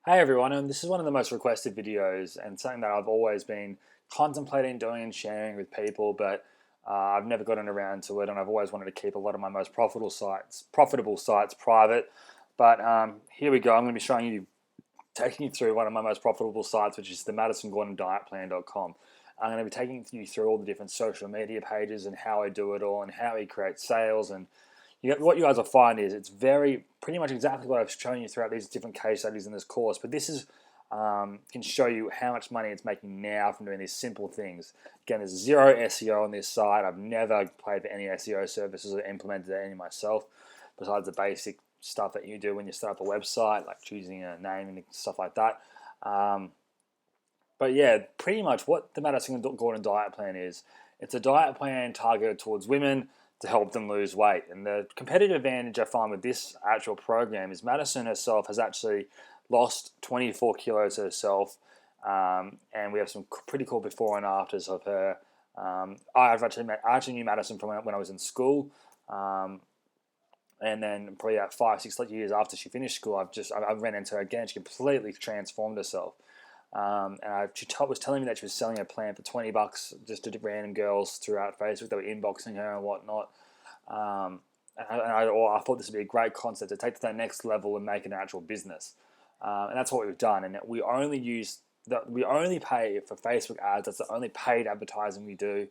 Hey everyone, and this is one of the most requested videos and something that I've always been contemplating doing and sharing with people, but I've never gotten around to it, and I've always wanted to keep a lot of my most profitable sites private. But here we go. I'm going to be taking you through one of my most profitable sites, which is the MadisonGordonDietPlan.com. I'm going to be taking you through all the different social media pages and how I do it all and how he creates sales. And what you guys will find is it's very pretty much exactly what I've shown you throughout these different case studies in this course. But this is can show you how much money it's making now from doing these simple things. Again, there's zero SEO on this site. I've never paid for any SEO services or implemented any myself, besides the basic stuff that you do when you start up a website, like choosing a name and stuff like that. But yeah, pretty much what the Madison Gordon diet plan is, it's a diet plan targeted towards women to help them lose weight. And the competitive advantage I find with this actual program is Madison herself has actually lost 24 kilos herself. And we have some pretty cool before and afters of her. I actually knew Madison from when I was in school. And then probably about 5, 6 years after she finished school, I ran into her again. She completely transformed herself. She was telling me that she was selling a plan for $20 just to random girls throughout Facebook that were inboxing her and whatnot. I thought this would be a great concept to take to that next level and make an actual business. And that's what we've done. And we only pay for Facebook ads. That's the only paid advertising we do.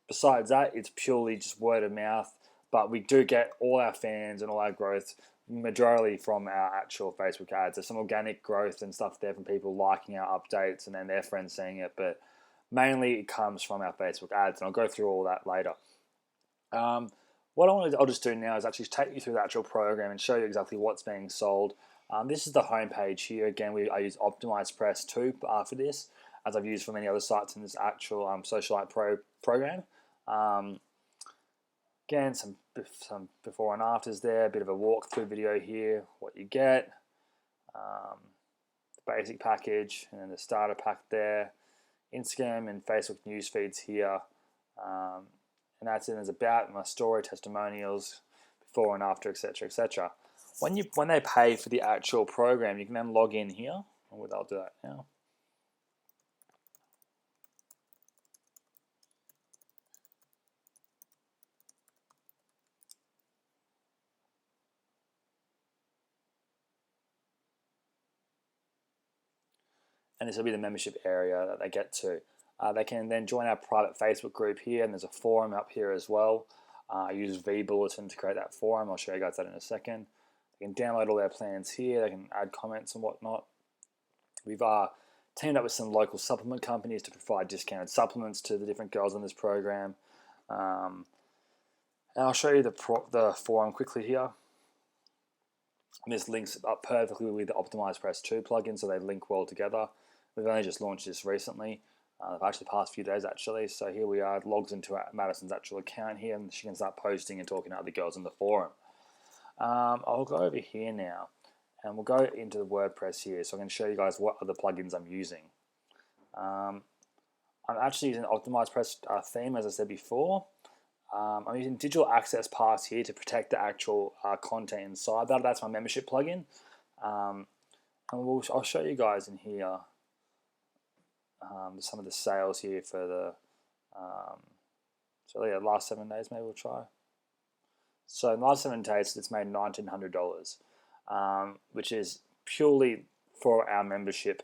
Besides that, it's purely just word of mouth. But we do get all our fans and all our growth majority from our actual Facebook ads. There's some organic growth and stuff there from people liking our updates and then their friends seeing it, but mainly it comes from our Facebook ads, and I'll go through all that later. What I'll just do now is actually take you through the actual program and show you exactly what's being sold. This is the homepage here. Again, I use OptimizePress 2 for this, as I've used for many other sites in this actual Socialite Pro program. Again, some before and afters there, a bit of a walkthrough video here, what you get, the basic package, and then the starter pack there, Instagram and Facebook news feeds here, and that's it. There's about my story, testimonials, before and after, etc., etc. When they pay for the actual program, you can then log in here. I'll do that now. And this will be the membership area that they get to. They can then join our private Facebook group here, and there's a forum up here as well. I use vBulletin to create that forum. I'll show you guys that in a second. They can download all their plans here. They can add comments and whatnot. We've teamed up with some local supplement companies to provide discounted supplements to the different girls in this program. And I'll show you the forum quickly here. And this links up perfectly with the OptimizePress 2 plugin, so they link well together. We've only just launched this recently. I've actually passed a few days actually. So here we are. It logs into Madison's actual account here, and she can start posting and talking to other girls in the forum. I'll go over here now, and we'll go into the WordPress here, so I can show you guys what other plugins I'm using. I'm actually using the OptimizePress theme, as I said before. I'm using Digital Access Pass here to protect the actual content inside that. That's my membership plugin. And I'll show you guys in here some of the sales here for the last 7 days. Maybe we'll try. So in the last 7 days, it's made $1,900, which is purely for our membership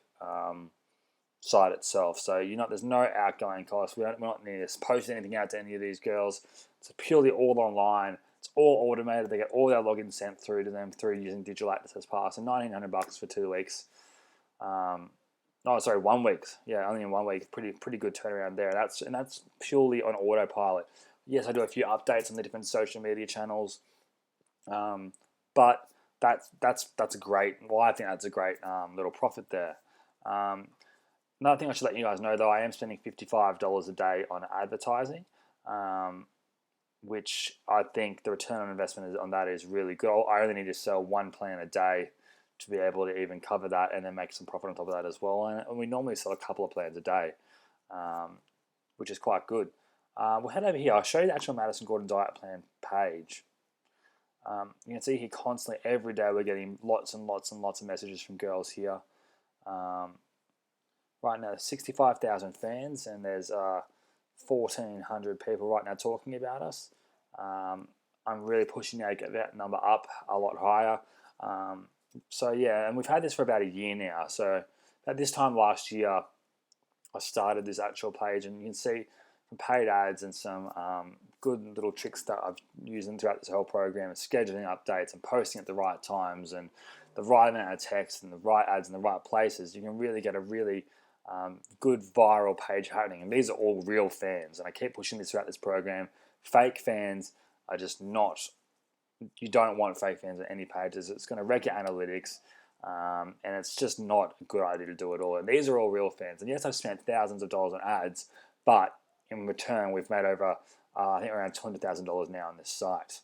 site itself. So there's no outgoing cost. We're not needing to post anything out to any of these girls. It's purely all online. It's all automated. They get all their logins sent through to them through using Digital Access Pass. And $1,900 for 2 weeks. 1 week. Yeah, only in 1 week. Pretty good turnaround there. That's purely on autopilot. Yes, I do a few updates on the different social media channels, but that's a great. Well, I think that's a great little profit there. Another thing I should let you guys know, though, I am spending $55 a day on advertising, which I think the return on investment on that is really good. I only need to sell 1 plan a day to be able to even cover that and then make some profit on top of that as well. And we normally sell a couple of plans a day, which is quite good. We'll head over here. I'll show you the actual Madison Gordon Diet Plan page. You can see here constantly every day we're getting lots and lots and lots of messages from girls here. Right now 65,000 fans, and there's 1,400 people right now talking about us. I'm really pushing to get that number up a lot higher. So yeah, and we've had this for about a year now. So at this time last year, I started this actual page, and you can see some paid ads and some good little tricks that I've used throughout this whole program, and scheduling updates and posting at the right times and the right amount of text and the right ads in the right places. You can really get a really good viral page happening, and these are all real fans, and I keep pushing this throughout this program. Fake fans are just not, you don't want fake fans on any pages. It's going to wreck your analytics, and it's just not a good idea to do it all. And these are all real fans, and yes, I've spent thousands of dollars on ads, but in return we've made over I think around $200,000 now on this site.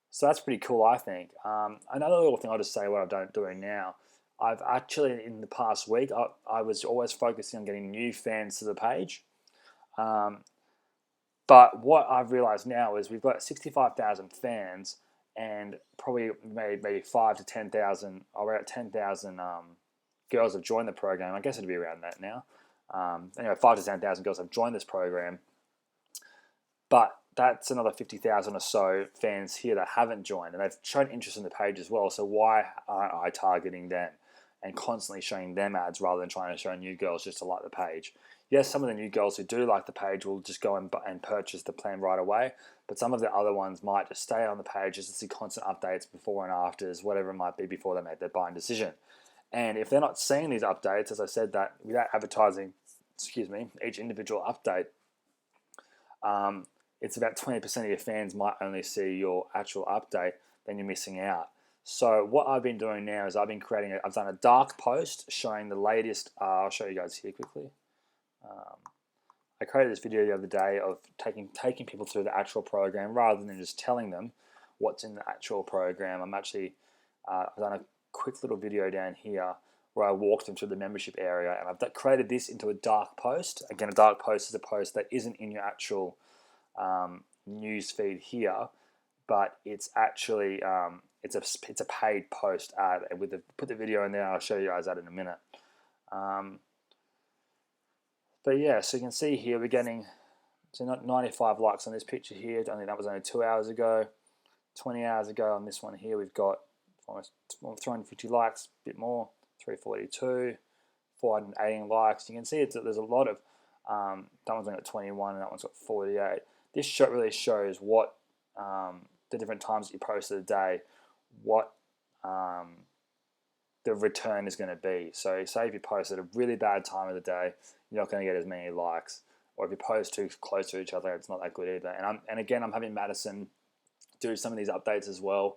So that's pretty cool, I think. Another little thing I'll just say what I'm doing now. I've actually, in the past week, I was always focusing on getting new fans to the page. But what I've realized now is we've got 65,000 fans, and probably maybe 5 to 10,000, or around 10,000 girls have joined the program. I guess it'd be around that now. Anyway, 5 to 10,000 girls have joined this program. But that's another 50,000 or so fans here that haven't joined, and they've shown interest in the page as well. So why aren't I targeting them and constantly showing them ads rather than trying to show new girls just to like the page? Yes, some of the new girls who do like the page will just go and purchase the plan right away, but some of the other ones might just stay on the page just to see constant updates before and afters, whatever it might be, before they make their buying decision. And if they're not seeing these updates, as I said, that without advertising, each individual update, it's about 20% of your fans might only see your actual update, then you're missing out. So what I've been doing now is I've done a dark post showing the latest, I'll show you guys here quickly. I created this video the other day of taking people through the actual program rather than just telling them what's in the actual program. I've done a quick little video down here where I walked them through the membership area, and I've created this into a dark post. Again, a dark post is a post that isn't in your actual news feed here, but it's actually it's a paid post ad. And put the video in there, I'll show you guys that in a minute. But yeah, so you can see here we're getting 95 likes on this picture here. I think that was only 2 hours ago. 20 hours ago on this one here, we've got almost 350 likes, a bit more, 342, 418 likes. You can see there's a lot of, that one's only got 21 and that one's got 48. This really shows what the different times that you post of the day, what the return is going to be. So say if you post at a really bad time of the day, you're not going to get as many likes. Or if you post too close to each other, it's not that good either. And again, I'm having Madison do some of these updates as well,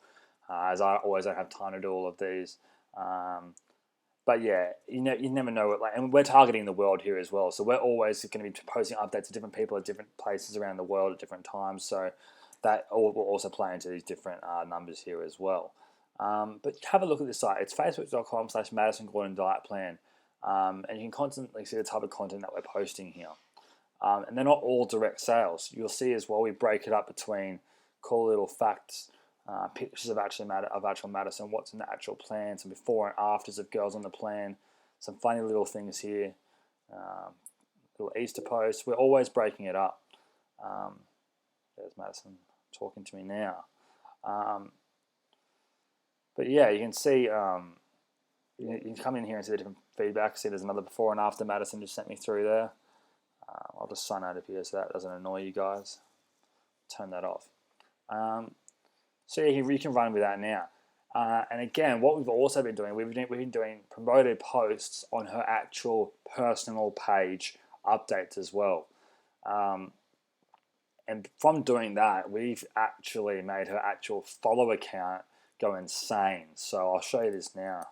as I always don't have time to do all of these. But yeah, you never know what, and we're targeting the world here as well. So we're always going to be posting updates to different people at different places around the world at different times. So that will also play into these different numbers here as well. But have a look at this site. It's facebook.com/Madison Gordon Diet Plan. And you can constantly see the type of content that we're posting here. And they're not all direct sales. You'll see as well, we break it up between cool little facts, pictures of actual Madison, what's in the actual plan, some before and afters of girls on the plan, some funny little things here, little Easter posts. We're always breaking it up. There's Madison talking to me now. But yeah, you can see, you can come in here and see the different feedback. See there's another before and after Madison just sent me through there. I'll just sign out of here so that doesn't annoy you guys. Turn that off. So yeah, you can run with that now. And again, what we've also been doing, we've been doing promoted posts on her actual personal page updates as well. And from doing that, we've actually made her actual follower count go insane. So I'll show you this now.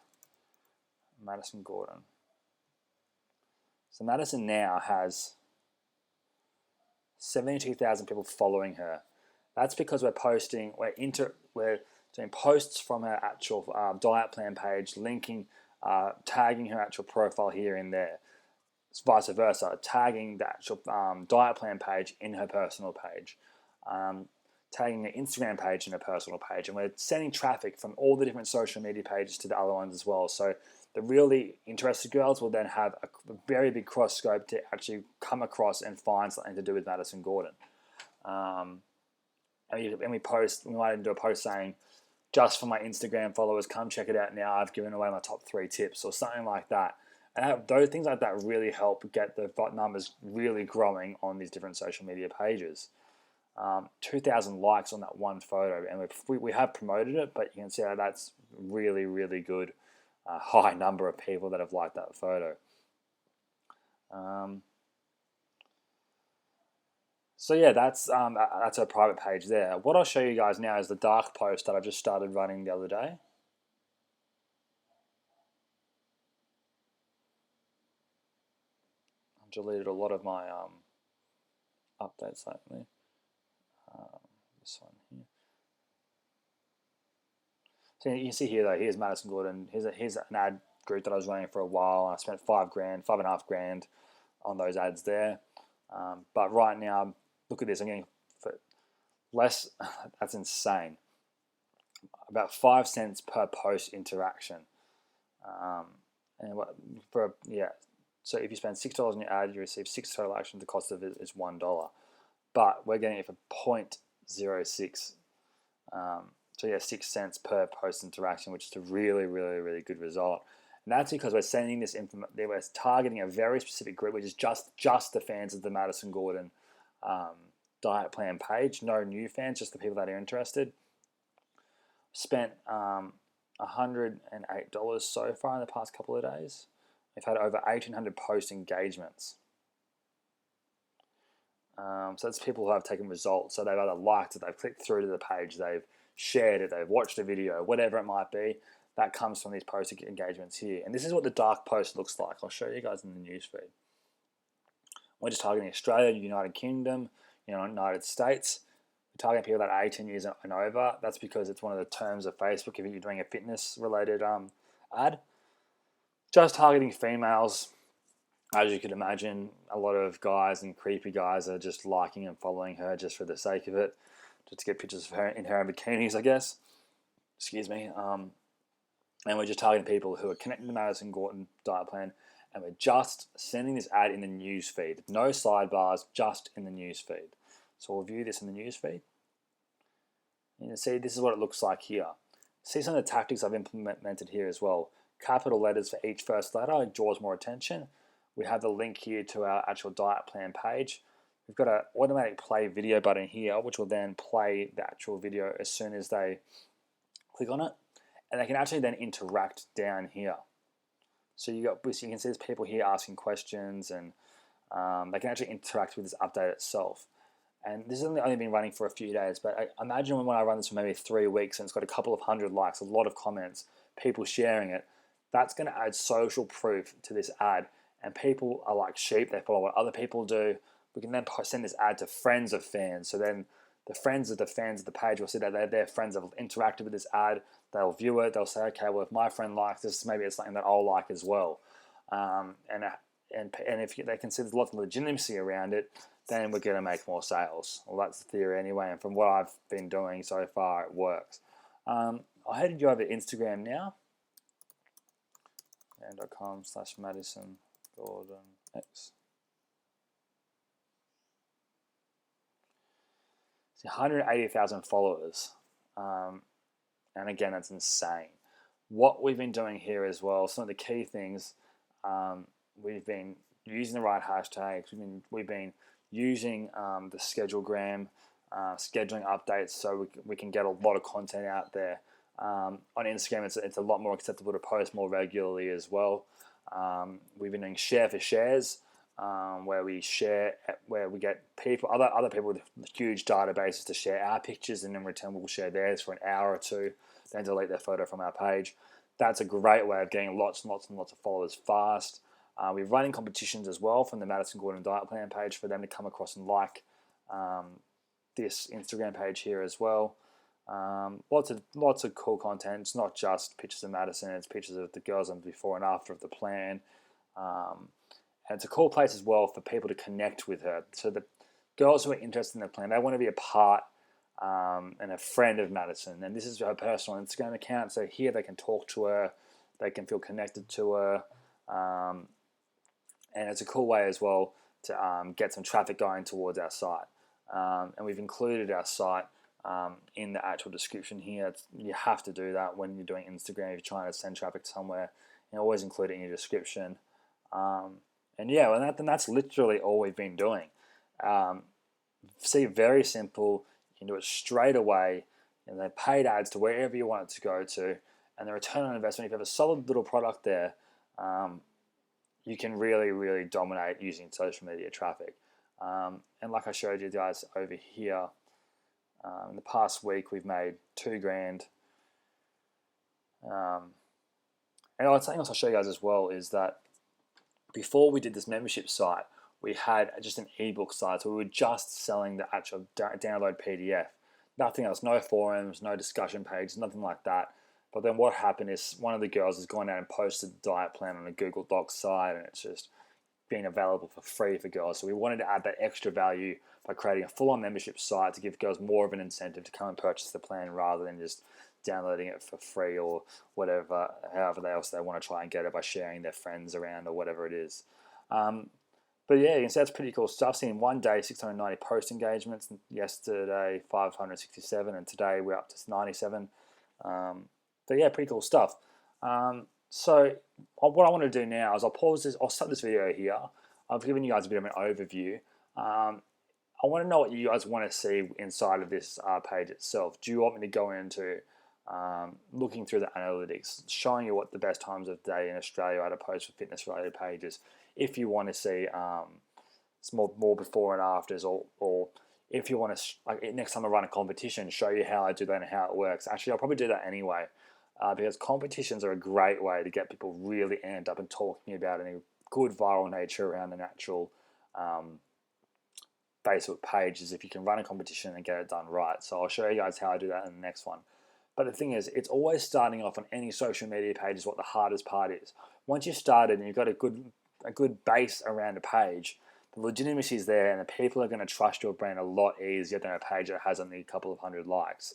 Madison Gordon. So Madison now has 72,000 people following her. That's because we're doing posts from her actual diet plan page, linking, tagging her actual profile here and there. It's vice versa, tagging the actual diet plan page in her personal page. tagging an Instagram page and a personal page, and we're sending traffic from all the different social media pages to the other ones as well. So the really interested girls will then have a very big cross scope to actually come across and find something to do with Madison Gordon. And we post, we might even do a post saying, just for my Instagram followers, come check it out now. I've given away my top 3 tips or something like that. And those things like that really help get the numbers really growing on these different social media pages. 2,000 likes on that one photo, and we have promoted it, but you can see how that's really, really good. High number of people that have liked that photo. So yeah, that's a private page there. What I'll show you guys now is the dark post that I just started running the other day. I've deleted a lot of my updates lately. This one here. So you can see here though, here's Madison Gordon. Here's an ad group that I was running for a while. I spent $5.5 on those ads there. But right now, look at this. I'm getting for less. That's insane. About 5 cents per post interaction. And what for? Yeah. So if you spend $6 on your ad, you receive 6 total actions. The cost of it is $1. But we're getting it for 0.06. So yeah, 6 cents per post interaction, which is a really, really, really good result. And that's because we're sending this information. We're targeting a very specific group, which is just the fans of the Madison Gordon diet plan page. No new fans, just the people that are interested. Spent $108 so far in the past couple of days. We've had over 1,800 post engagements. So that's people who have taken results. So they've either liked it, they've clicked through to the page, they've shared it, they've watched a video, whatever it might be. That comes from these post engagements here. And this is what the dark post looks like. I'll show you guys in the newsfeed. We're just targeting Australia, United Kingdom, United States. We're targeting people that are 18 years and over. That's because it's one of the terms of Facebook if you're doing a fitness-related ad. Just targeting females. As you could imagine, a lot of guys and creepy guys are just liking and following her just for the sake of it, just to get pictures of her in her bikinis, I guess. Excuse me. And we're just targeting people who are connected to Madison Gordon diet plan, and we're just sending this ad in the news feed. No sidebars, just in the news feed. So we'll view this in the news feed. You can see this is what it looks like here. See some of the tactics I've implemented here as well. Capital letters for each first letter draws more attention. We have the link here to our actual diet plan page. We've got an automatic play video button here, which will then play the actual video as soon as they click on it. And they can actually then interact down here. So you can see there's people here asking questions, and they can actually interact with this update itself. And this has only been running for a few days, but I imagine when I run this for maybe 3 weeks and it's got a couple of hundred likes, a lot of comments, people sharing it, that's going to add social proof to this ad. And people are like sheep, they follow what other people do. We can then send this ad to friends of fans. So then the friends of the fans of the page will see that their friends have interacted with this ad. They'll view it. They'll say, okay, well, if my friend likes this, maybe it's something that I'll like as well. And if they can see there's lots of legitimacy around it, then we're going to make more sales. Well, that's the theory anyway. And from what I've been doing so far, it works. I'll head you over to Instagram now. .com/Madison Gordon X. 180,000 followers. And again, that's insane. What we've been doing here as well, some of the key things, we've been using the right hashtags. We've been using the Schedulegram, scheduling updates, so we can get a lot of content out there. On Instagram, it's a lot more acceptable to post more regularly as well. We've been doing share for shares, where we get other people with huge databases to share our pictures, and in return we'll share theirs for an hour or two, then delete their photo from our page. That's a great way of getting lots and lots and lots of followers fast. We're running competitions as well from the Madison Gordon Diet Plan page for them to come across and like this Instagram page here as well. Lots of cool content. It's not just pictures of Madison, it's pictures of the girls on before and after of the plan. And it's a cool place as well for people to connect with her. So the girls who are interested in the plan, they want to be a part and a friend of Madison, and this is her personal Instagram account. So here they can talk to her, they can feel connected to her, and it's a cool way as well to get some traffic going towards our site. And we've included our site in the actual description here. You have to do that when you're doing Instagram. If you're trying to send traffic somewhere, you always include it in your description. And yeah, and that's literally all we've been doing. See, very simple. You can do it straight away, and then paid ads to wherever you want it to go to, and the return on investment. If you have a solid little product there, you can really, really dominate using social media traffic. And like I showed you guys over here, in the past week we've made $2,000. And something else I'll show you guys as well is that before we did this membership site, we had just an ebook site, so we were just selling the actual download PDF. Nothing else, no forums, no discussion pages, nothing like that. But then what happened is one of the girls has gone out and posted the diet plan on a Google Docs site, and it's just been available for free for girls. So we wanted to add that extra value by creating a full-on membership site to give girls more of an incentive to come and purchase the plan rather than just downloading it for free or whatever, however else they want to try and get it by sharing their friends around or whatever it is. But yeah, you can see that's pretty cool stuff. Seeing one day 690 post engagements, yesterday 567, and today we're up to 97. But yeah, pretty cool stuff. So what I want to do now is I'll pause this. I'll stop this video here. I've given you guys a bit of an overview. I want to know what you guys want to see inside of this page itself. Do you want me to go into looking through the analytics, showing you what the best times of day in Australia are to post for fitness-related pages? If you want to see more before and afters, or if you want to, like next time I run a competition, show you how I do that and how it works. Actually, I'll probably do that anyway. Because competitions are a great way to get people really amped up and talking about any good viral nature around an actual Facebook page is if you can run a competition and get it done right. So I'll show you guys how I do that in the next one. But the thing is, it's always starting off on any social media page is what the hardest part is. Once you've started and you've got a good base around a page, the legitimacy is there and the people are going to trust your brand a lot easier than a page that has only a couple of hundred likes.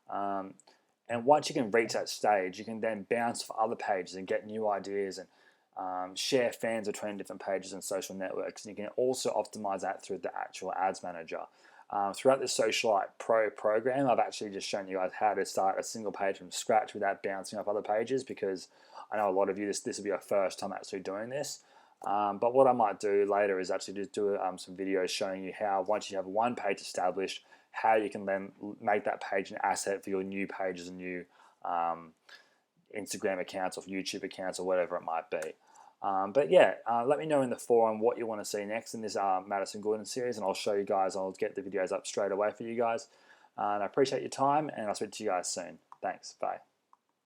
And once you can reach that stage, you can then bounce for other pages and get new ideas and share fans between different pages and social networks. And you can also optimize that through the actual ads manager. Throughout the Socialite Pro program, I've actually just shown you guys how to start a single page from scratch without bouncing off other pages, because I know a lot of you, this will be your first time actually doing this. But what I might do later is actually just do some videos showing you how, once you have one page established, how you can then make that page an asset for your new pages and new Instagram accounts or YouTube accounts or whatever it might be. But yeah, let me know in the forum what you want to see next in this Madison Gordon series, and I'll show you guys. I'll get the videos up straight away for you guys. And I appreciate your time, and I'll speak to you guys soon. Thanks. Bye.